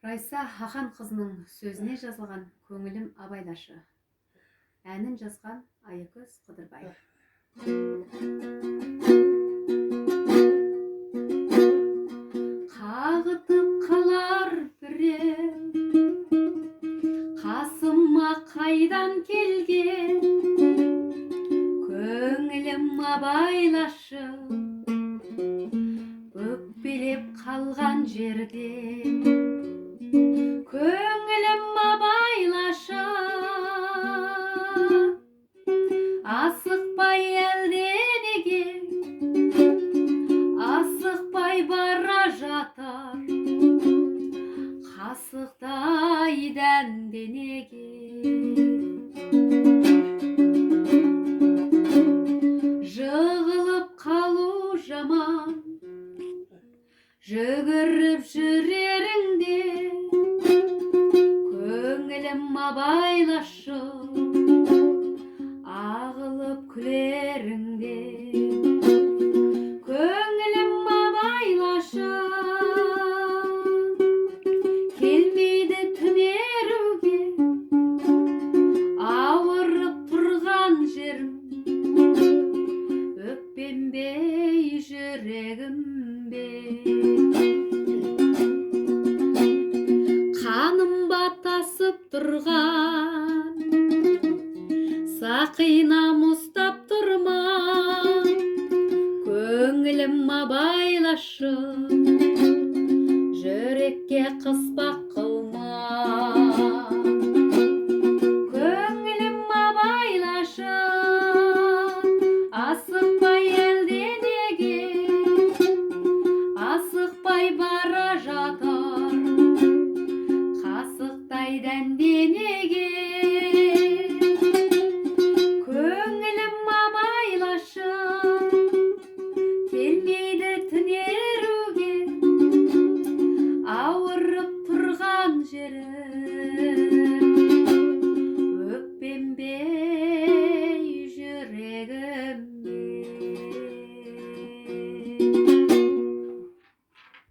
Райса Хахан қызының сөзіне жазылған көңілім абайдашы. Әнін жазған Айыкөз Қыдырбаев. Қағытып қалар біреу, қасыма қайдан келген, көңілім абайлашы, өкпелеп қалған жерде. Көңілім абайлаша, асықпай әлденеге, асықпай бара жатар, қасықтай дәнденеге. Жығылып қалу жаман, жүгіріп жүреріңде, көңілім абайлашы, ағылып күлеріңде. Көңілім абайлашы, келмейді түнеруге, ауырып тұрған жерім, өкпембей жүрегімбе. Қаным батасып тұрған, сақинам ұстап тұрма, көңілім абайлашы, жүрекке қыспа